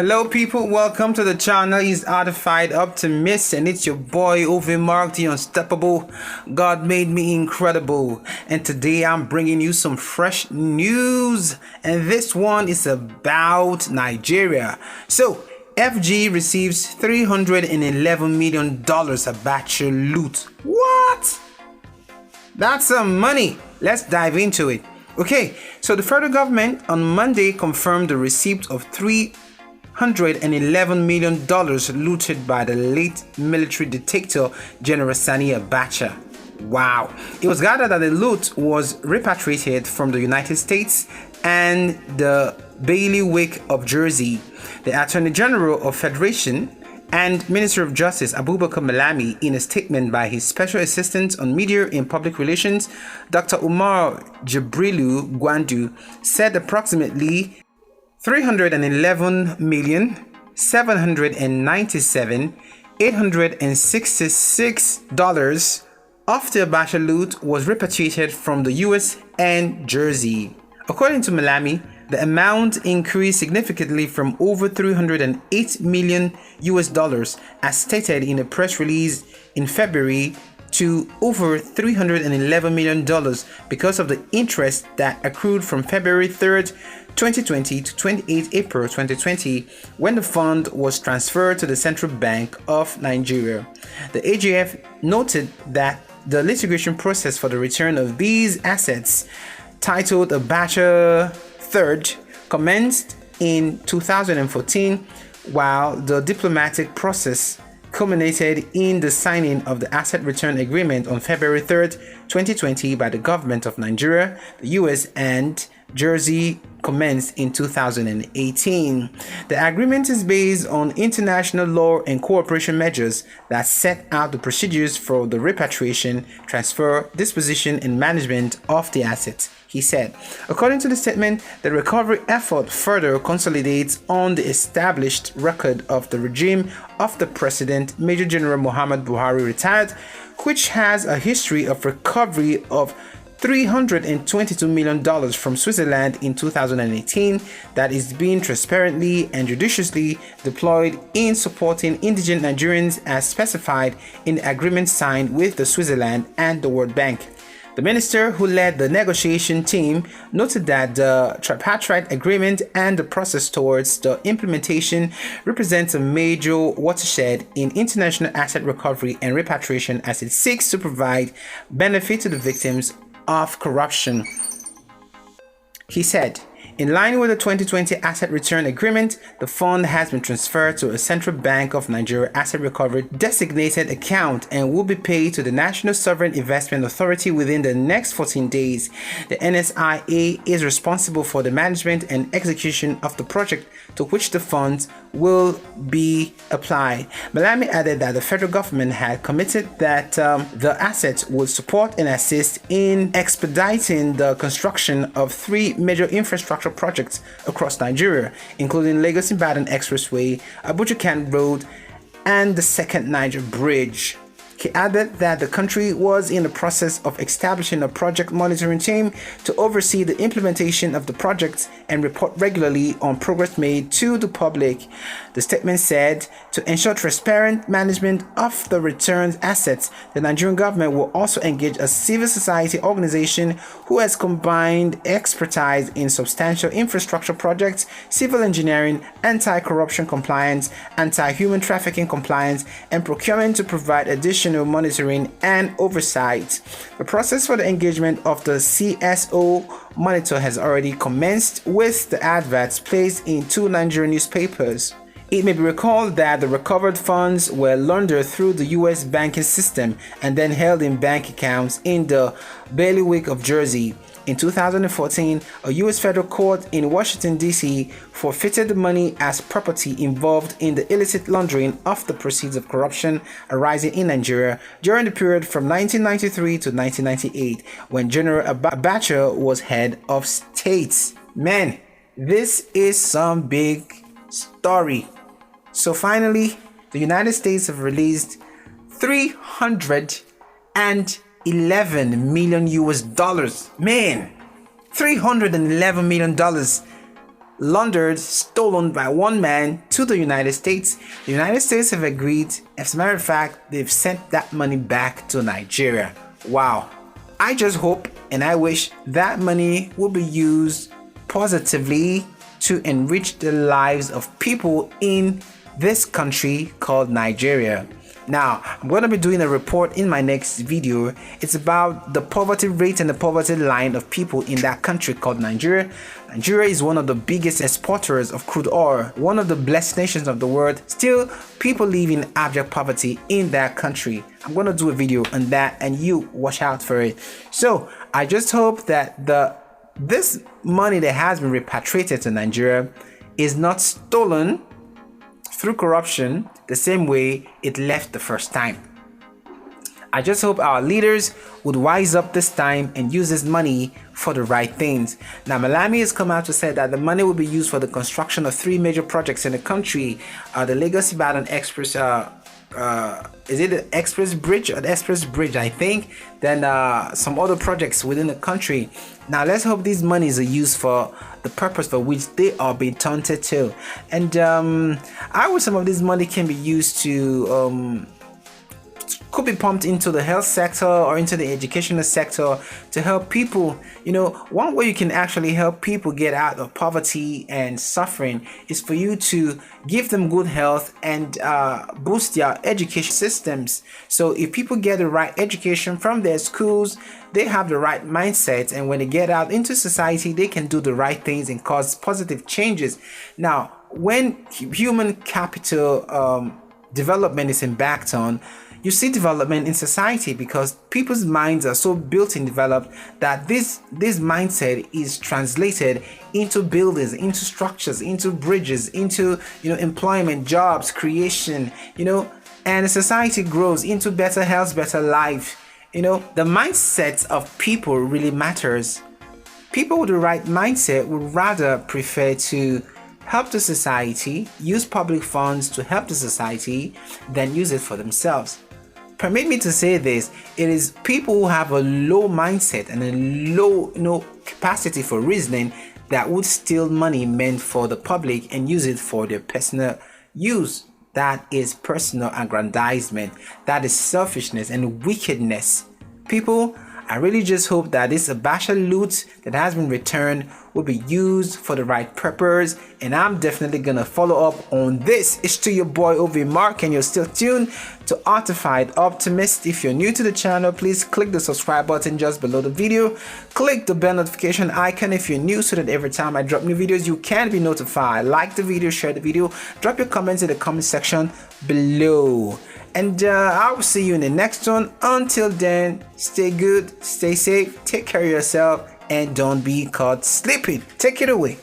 Hello people, welcome to the channel. It's Artified Optimist and it's your boy Mark, the Unstoppable. God made me incredible, and today I'm bringing you some fresh news, and this one is about Nigeria. So FG receives $311 million Abacha loot. What? That's some money. Let's dive into it. Okay, so the federal government on Monday confirmed the receipt of $311 million looted by the late military dictator General Sani Abacha. Wow. It was gathered that the loot was repatriated from the United States and the bailiwick of Jersey. The Attorney General of Federation and Minister of Justice Abubakar Malami, in a statement by his Special Assistant on Media and Public Relations, Dr. Umar Jibrilu Gwandu, said approximately $311,797,866 of the Abacha loot was repatriated from the US and Jersey. According to Malami, the amount increased significantly from over $308 million as stated in a press release in February to over $311 million because of the interest that accrued from February 3rd, 2020 to 28 April 2020, when the fund was transferred to the Central Bank of Nigeria. The AGF noted that the litigation process for the return of these assets, titled Abacha Third, commenced in 2014, while the diplomatic process culminated in the signing of the Asset Return Agreement on February 3rd, 2020 by the government of Nigeria, the US, and Jersey commenced in 2018. The agreement is based on international law and cooperation measures that set out the procedures for the repatriation, transfer, disposition, and management of the assets, he said. According to the statement, the recovery effort further consolidates on the established record of the regime of the President, Major General Muhammad Buhari retired, which has a history of recovery of $322 million from Switzerland in 2018 that is being transparently and judiciously deployed in supporting indigent Nigerians as specified in the agreement signed with the Switzerland and the World Bank. The minister who led the negotiation team noted that the tripartite agreement and the process towards the implementation represents a major watershed in international asset recovery and repatriation as it seeks to provide benefit to the victims of corruption. He said, in line with the 2020 Asset Return Agreement, the fund has been transferred to a Central Bank of Nigeria Asset Recovery designated account and will be paid to the National Sovereign Investment Authority within the next 14 days. The NSIA is responsible for the management and execution of the project to which the funds will be applied. Malami added that the federal government had committed that the assets would support and assist in expediting the construction of 3 major infrastructure projects across Nigeria, including Lagos-Ibadan Expressway, Abuja Road, and the Second Niger Bridge. He added that the country was in the process of establishing a project monitoring team to oversee the implementation of the projects and report regularly on progress made to the public. The statement said, to ensure transparent management of the returned assets, the Nigerian government will also engage a civil society organization who has combined expertise in substantial infrastructure projects, civil engineering, anti-corruption compliance, anti-human trafficking compliance, and procurement to provide additional monitoring and oversight. The process for the engagement of the CSO monitor has already commenced, with the adverts placed in 2 Nigerian newspapers. It may be recalled that the recovered funds were laundered through the US banking system and then held in bank accounts in the bailiwick of Jersey. In 2014, a U.S. federal court in Washington, D.C. forfeited the money as property involved in the illicit laundering of the proceeds of corruption arising in Nigeria during the period from 1993 to 1998, when General Abacha was head of state. Man, this is some big story. So finally, the United States have released $311 million. Man, $311 million laundered, stolen by one man to the United States. The United States have agreed. As a matter of fact, they've sent that money back to Nigeria. Wow. I just hope and I wish that money will be used positively to enrich the lives of people in this country called Nigeria. Now, I'm going to be doing a report in my next video. It's about the poverty rate and the poverty line of people in that country called Nigeria. Nigeria is one of the biggest exporters of crude oil, one of the blessed nations of the world. Still, people live in abject poverty in that country. I'm going to do a video on that and you watch out for it. So, I just hope that this money that has been repatriated to Nigeria is not stolen through corruption the same way it left the first time. I just hope our leaders would wise up this time and use this money for the right things. Now, Malami has come out to say that the money will be used for the construction of 3 major projects in the country. The Lagos-Ibadan Express, is it the Express Bridge or the Express Bridge, I think. Then some other projects within the country. Now, let's hope these monies are used for the purpose for which they are being taunted to. And I wish some of this money can be used to could be pumped into the health sector or into the educational sector to help people. You know, one way you can actually help people get out of poverty and suffering is for you to give them good health and boost their education systems. So if people get the right education from their schools, they have the right mindset, and when they get out into society, they can do the right things and cause positive changes. Now, when human capital development is embarked on, you see development in society because people's minds are so built and developed that this mindset is translated into buildings, into structures, into bridges, into employment, jobs, creation, and society grows into better health, better life. The mindset of people really matters. People with the right mindset would rather prefer to help the society, use public funds to help the society than use it for themselves. Permit me to say this, it is people who have a low mindset and a low capacity for reasoning that would steal money meant for the public and use it for their personal use. That is personal aggrandizement. That is selfishness and wickedness. People, I really just hope that this Abacha loot that has been returned will be used for the right purpose, and I'm definitely gonna follow up on this. It's to your boy OV Mark, and you're still tuned to Artified Optimist. If you're new to the channel, please click the subscribe button just below the video. Click the bell notification icon if you're new, so that every time I drop new videos you can be notified. Like the video, share the video, drop your comments in the comment section below. And I will see you in the next one. Until then, stay good, stay safe, take care of yourself, and don't be caught sleeping. Take it away.